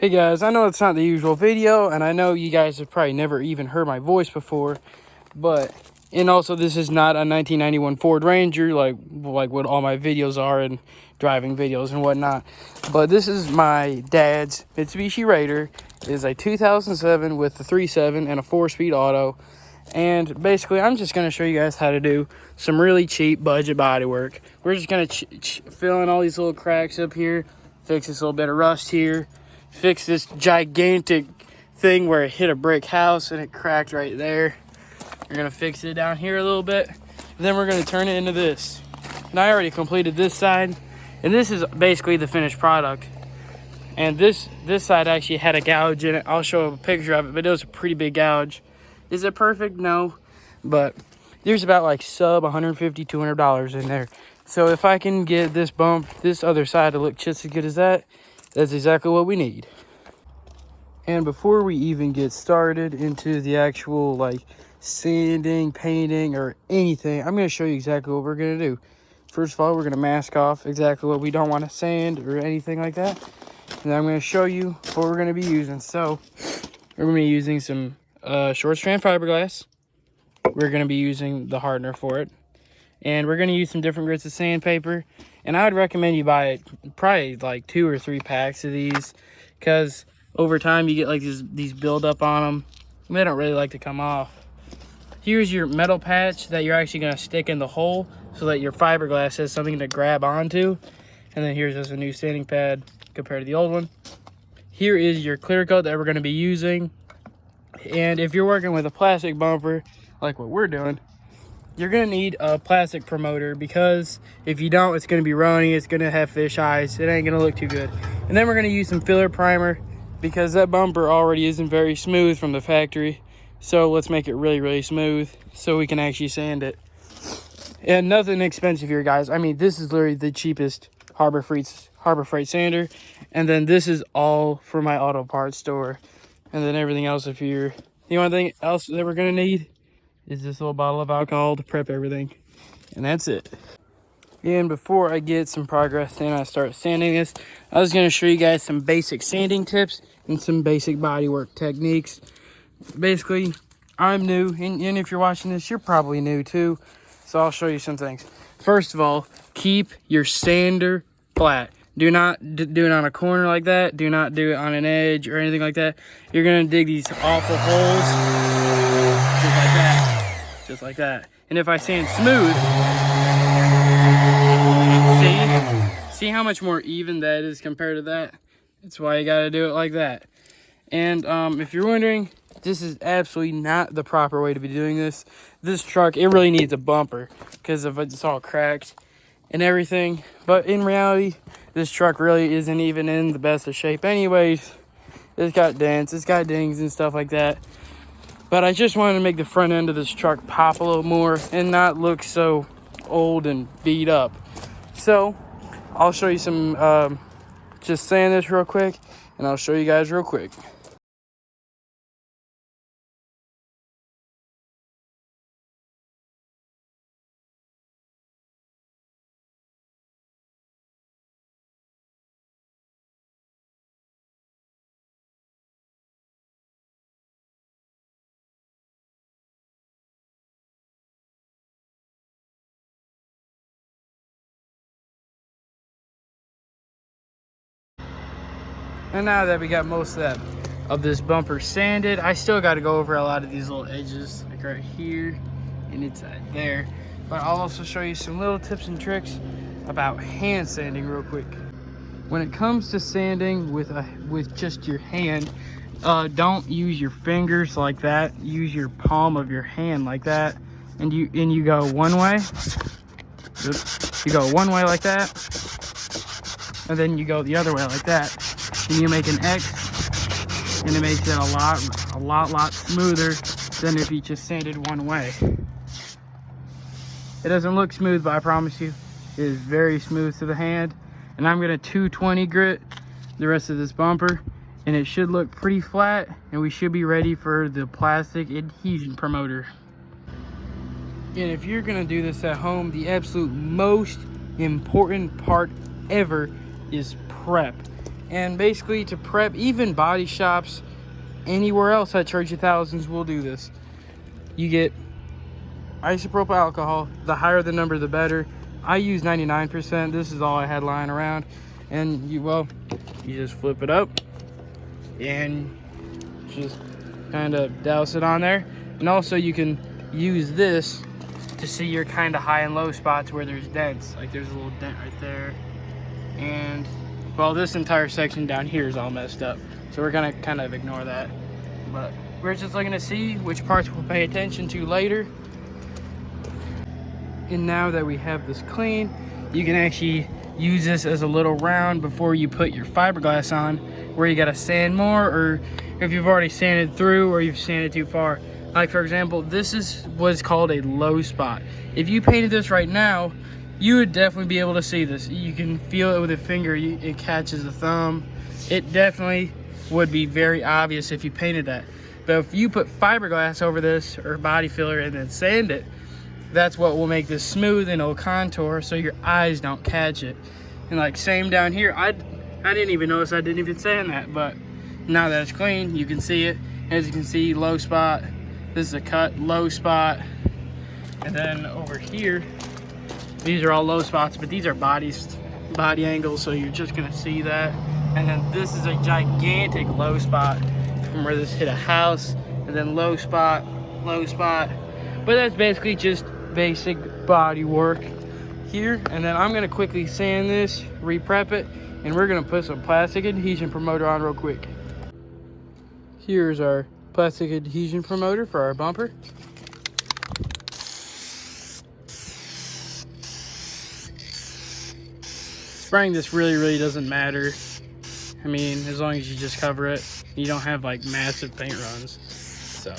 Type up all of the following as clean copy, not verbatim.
Hey guys, I know it's not the usual video, and I know you guys have probably never even heard my voice before, and also this is not a 1991 Ford Ranger like what all my videos are and driving videos and whatnot. But this is my dad's Mitsubishi Raider. It is a 2007 with a 3.7 and a 4-speed auto. And basically, I'm just going to show you guys how to do some really cheap budget body work. We're just going to fill in all these little cracks up here, fix this little bit of rust here, fix this gigantic thing where it hit a brick house and it cracked right there. We're going to fix it down here a little bit. And then we're going to turn it into this. And I already completed this side. And this is basically the finished product. And this side actually had a gouge in it. I'll show a picture of it, but it was a pretty big gouge. Is it perfect? No. But there's about like sub $150, $200 in there. So if I can get this other side to look just as good as that, that's exactly what we need. And before we even get started into the actual like sanding, painting, or anything, I'm going to show you exactly what we're going to do. First of all, we're going to mask off exactly what we don't want to sand or anything like that. And then I'm going to show you what we're going to be using. So we're going to be using some short strand fiberglass. We're going to be using the hardener for it. And we're going to use some different grits of sandpaper. And I would recommend you buy probably like 2 or 3 packs of these, because over time you get like these build up on them. They don't really like to come off. Here's your metal patch that you're actually going to stick in the hole so that your fiberglass has something to grab onto. And then here's just a new sanding pad compared to the old one. Here is your clear coat that we're going to be using. And if you're working with a plastic bumper like what we're doing, you're going to need a plastic promoter, because if you don't, it's going to be runny, it's going to have fish eyes, it ain't going to look too good. And then we're going to use some filler primer, because that bumper already isn't very smooth from the factory. So let's make it really, really smooth so we can actually sand it. And nothing expensive here, guys. I mean, this is literally the cheapest Harbor Freight sander. And then this is all for my auto parts store. And then everything else up here. The only thing else that we're going to need is this little bottle of alcohol to prep everything. And that's it. And before I get some progress and I start sanding this, I was going to show you guys some basic sanding tips and some basic bodywork techniques. Basically, I'm new, and if you're watching this, you're probably new too. So I'll show you some things. First of all, keep your sander flat. Do not do it on a corner like that. Do not do it on an edge or anything like that. You're going to dig these awful holes just like that. Just like that. And if I sand smooth, see how much more even that is compared to that? That's why you got to do it like that. And if you're wondering, this is absolutely not the proper way to be doing this. This truck, it really needs a bumper because of it's all cracked and everything. But in reality, this truck really isn't even in the best of shape anyways. It's got dents, it's got dings and stuff like that. But I just wanted to make the front end of this truck pop a little more and not look so old and beat up. So I'll show you some, just sand this real quick, and I'll show you guys real quick. And now that we got most of this bumper sanded, I still got to go over a lot of these little edges, like right here and inside there. But I'll also show you some little tips and tricks about hand sanding real quick. When it comes to sanding with just your hand, don't use your fingers like that. Use your palm of your hand like that, and you go one way. Oops. You go one way like that, and then you go the other way like that. And you make an X, and it makes it a lot smoother than if you just sanded one way. It doesn't look smooth, but I promise you, it is very smooth to the hand. And I'm gonna 220 grit the rest of this bumper, and it should look pretty flat, and we should be ready for the plastic adhesion promoter. And if you're gonna do this at home, the absolute most important part ever is prep. And basically to prep, even body shops anywhere else that charge you thousands will do this. You get isopropyl alcohol. The higher the number, the better. I use 99%. This is all I had lying around. And you just flip it up and just kind of douse it on there. And also you can use this to see your kind of high and low spots where there's dents. Like there's a little dent right there. And well, this entire section down here is all messed up. So we're gonna kind of ignore that. But we're just looking to see which parts we'll pay attention to later. And now that we have this clean, you can actually use this as a little round before you put your fiberglass on, where you gotta sand more, or if you've already sanded through or you've sanded too far. Like for example, this is what's called a low spot. If you painted this right now, you would definitely be able to see this. You can feel it with a finger, it catches the thumb. It definitely would be very obvious if you painted that. But if you put fiberglass over this or body filler and then sand it, that's what will make this smooth and it'll contour so your eyes don't catch it. And like same down here, I didn't even notice I didn't even sand that, but now that it's clean, you can see it. As you can see, low spot. This is a cut, low spot. And then over here, these are all low spots, but these are body angles, so you're just gonna see that. And then this is a gigantic low spot from where this hit a house, and then low spot, low spot. But that's basically just basic body work here. And then I'm gonna quickly sand this, re-prep it, and we're gonna put some plastic adhesion promoter on real quick. Here's our plastic adhesion promoter for our bumper. Spraying this really doesn't matter. I mean, as long as you just cover it, you don't have like massive paint runs. So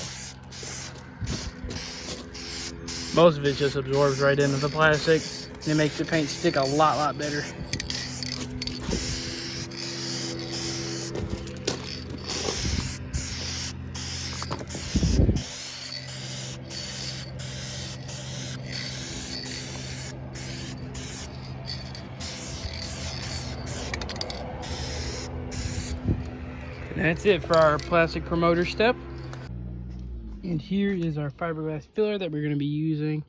most of it just absorbs right into the plastic, and it makes the paint stick a lot better. And that's it for our plastic promoter step. And here is our fiberglass filler that we're going to be using.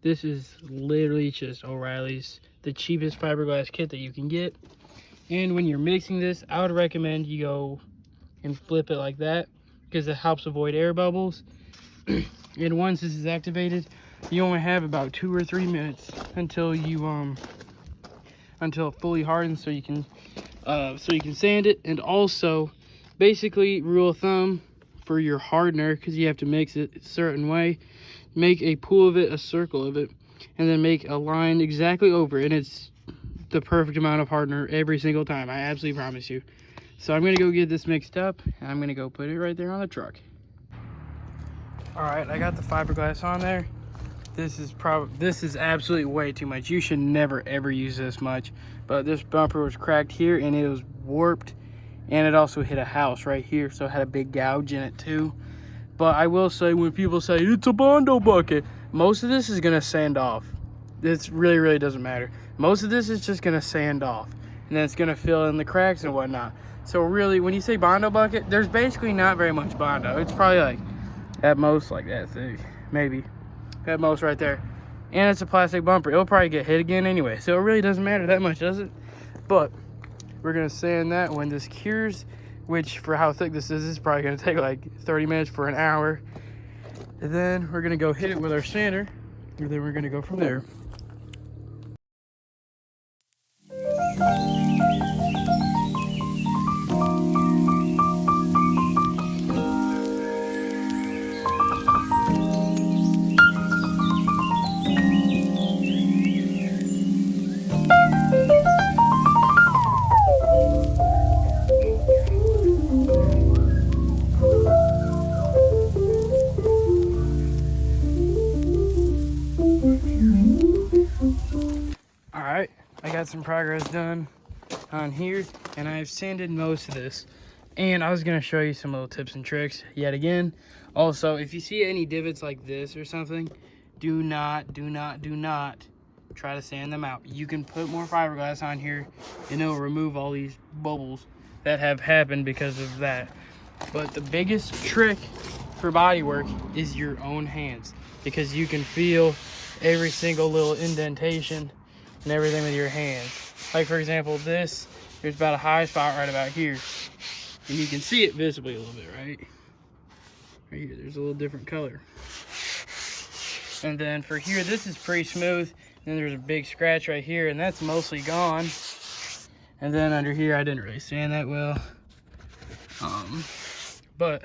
This is literally just O'Reilly's, the cheapest fiberglass kit that you can get. And when you're mixing this, I would recommend you go and flip it like that, because it helps avoid air bubbles. And once this is activated, you only have about 2 or 3 minutes until you until it fully hardens, so you can sand it. And also, basically, rule of thumb for your hardener, because you have to mix it a certain way, make a pool of it, a circle of it, and then make a line exactly over it, and it's the perfect amount of hardener every single time. I absolutely promise you. So I'm gonna go get this mixed up, and I'm gonna go put it right there on the truck. All right, I got the fiberglass on there. This is absolutely way too much. You should never ever use this much. But this bumper was cracked here, and it was warped, and it also hit a house right here, so it had a big gouge in it too. But I will say, when people say it's a Bondo bucket, most of this is gonna sand off. This really doesn't matter. Most of this is just gonna sand off, and then it's gonna fill in the cracks and whatnot. So really, when you say Bondo bucket, there's basically not very much Bondo. It's probably like at most like that thick, maybe at most right there. And it's a plastic bumper. It'll probably get hit again anyway, so it really doesn't matter that much, does it? But we're gonna sand that when this cures, which for how thick this is probably gonna take like 30 minutes for an hour. And then we're gonna go hit it with our sander, and then we're gonna go from there. Alright, I got some progress done on here, and I've sanded most of this. And I was going to show you some little tips and tricks yet again. Also, if you see any divots like this or something, do not try to sand them out. You can put more fiberglass on here, and it'll remove all these bubbles. that have happened because of that. But the biggest trick for body work is your own hands, because you can feel every single little indentation and everything with your hands. Like for example, there's about a high spot right about here, and you can see it visibly a little bit, right here. There's a little different color. And then for here, this is pretty smooth. Then there's a big scratch right here, and that's mostly gone. And then under here, I didn't really sand that well, but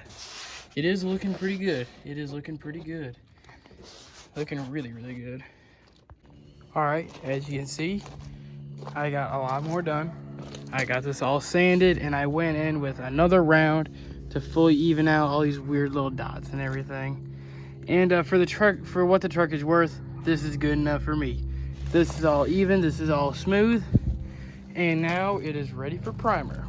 it is looking pretty good. It is looking pretty good. Looking really, really good. All right, as you can see, I got a lot more done. I got this all sanded, and I went in with another round to fully even out all these weird little dots and everything. And for the truck, for what the truck is worth, this is good enough for me. This is all even, this is all smooth, and now it is ready for primer.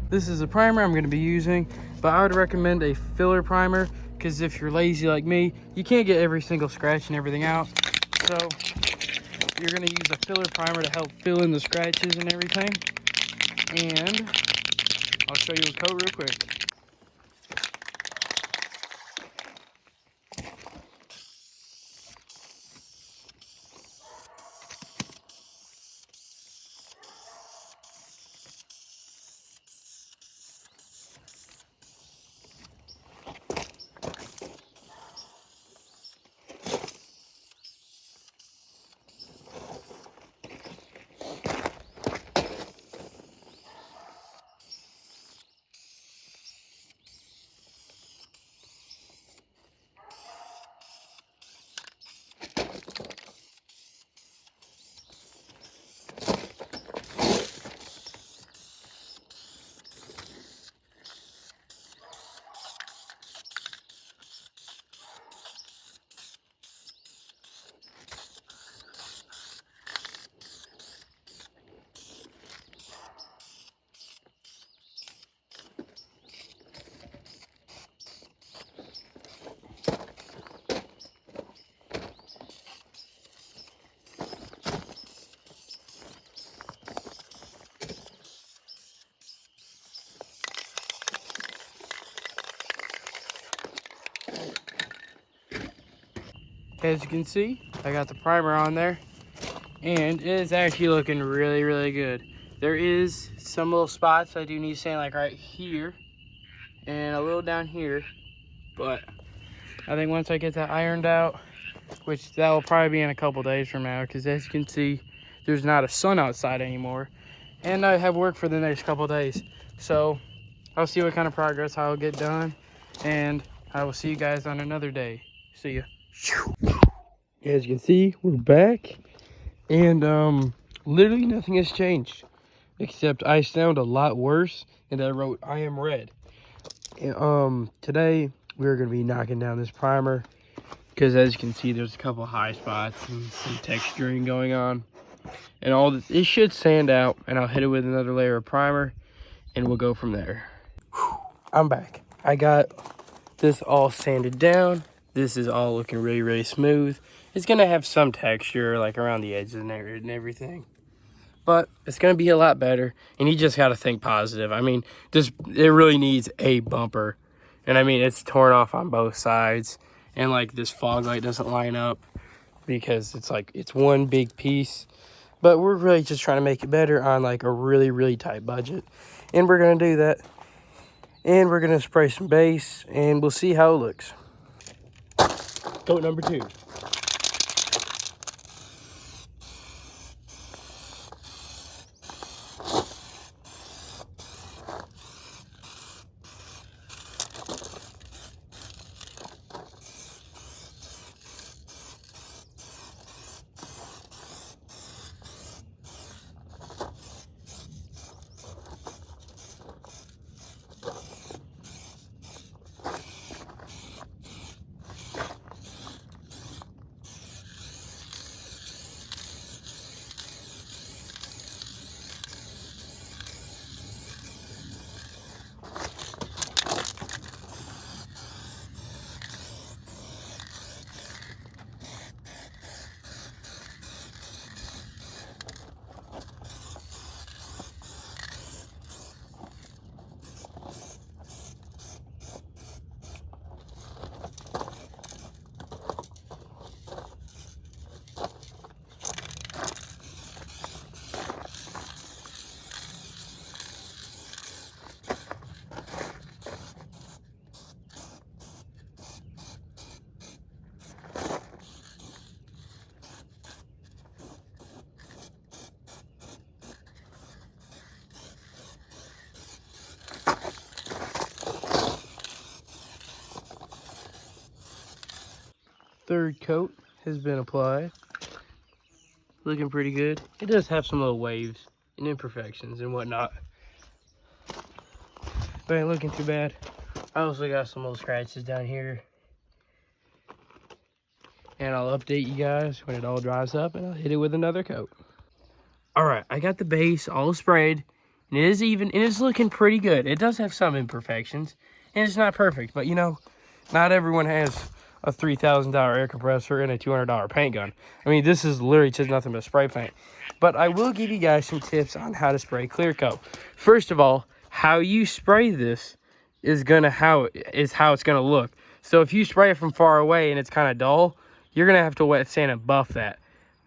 This is a primer I'm going to be using, but I would recommend a filler primer, because if you're lazy like me, you can't get every single scratch and everything out. So you're going to use a filler primer to help fill in the scratches and everything. And I'll show you a coat real quick. As you can see, I got the primer on there, and it is actually looking really, really good. There is some little spots I do need sand, like right here and a little down here, but I think once I get that ironed out, which that will probably be in a couple days from now, because as you can see, there's not a sun outside anymore, and I have work for the next couple days. So I'll see what kind of progress I'll get done, and I will see you guys on another day. See ya. As you can see, we're back, and literally nothing has changed, except I sound a lot worse, and I wrote I am red. And today we're gonna be knocking down this primer, because as you can see, there's a couple high spots and some texturing going on, and all this, it should sand out, and I'll hit it with another layer of primer, and we'll go from there. I'm back. I got this all sanded down. This is all looking really, really smooth. It's gonna have some texture like around the edges and everything, but it's gonna be a lot better. And you just gotta think positive. I mean, it really needs a bumper, and I mean, it's torn off on both sides, and like this fog light doesn't line up because it's one big piece. But we're really just trying to make it better on like a really, really tight budget, and we're gonna do that. And we're gonna spray some base, and we'll see how it looks. Coat number 2. third coat has been applied. Looking pretty good. It does have some little waves and imperfections and whatnot, but ain't looking too bad. I also got some little scratches down here, and I'll update you guys when it all dries up, and I'll hit it with another coat. All right, I got the base all sprayed, and it is even, and it's looking pretty good. It does have some imperfections, and it's not perfect, but you know, not everyone has a $3,000 air compressor and a $200 paint gun. I mean, this is literally just nothing but spray paint. But I will give you guys some tips on how to spray clear coat. First of all, how you spray this is how it's gonna look. So if you spray it from far away and it's kind of dull, you're gonna have to wet sand and buff that.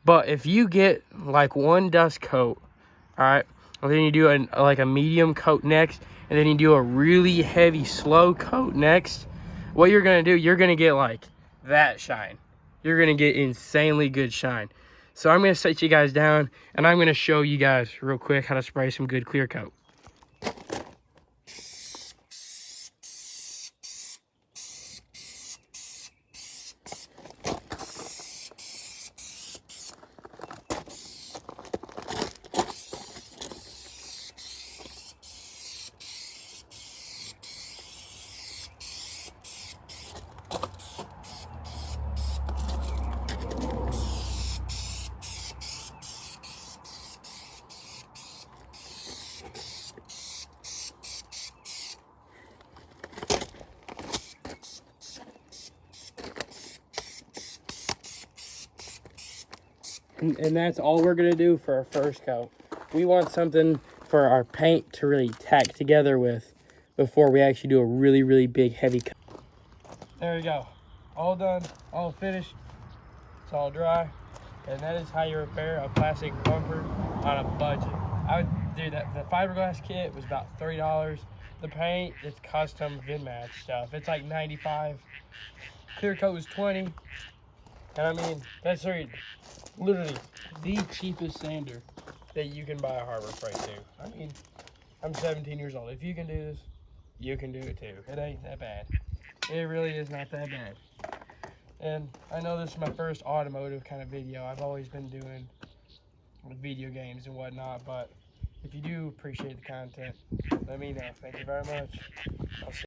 But if you get like one dust coat, all right, and then you do like a medium coat next, and then you do a really heavy slow coat next, what you're gonna do, you're gonna get like that shine. You're gonna get insanely good shine. So I'm gonna set you guys down, and I'm gonna show you guys real quick how to spray some good clear coat. And that's all we're gonna do for our first coat. We want something for our paint to really tack together with before we actually do a really, really big heavy coat. There we go. All done, all finished. It's all dry. And that is how you repair a plastic bumper on a budget. I would do that. The fiberglass kit was about $30. The paint, it's custom VIN match stuff. It's like $95. Clear coat was $20. And I mean, that's literally the cheapest sander that you can buy at Harbor Freight too. I mean, I'm 17 years old. If you can do this, you can do it too. It ain't that bad. It really is not that bad. And I know this is my first automotive kind of video. I've always been doing video games and whatnot, but if you do appreciate the content, let me know. Thank you very much. I'll see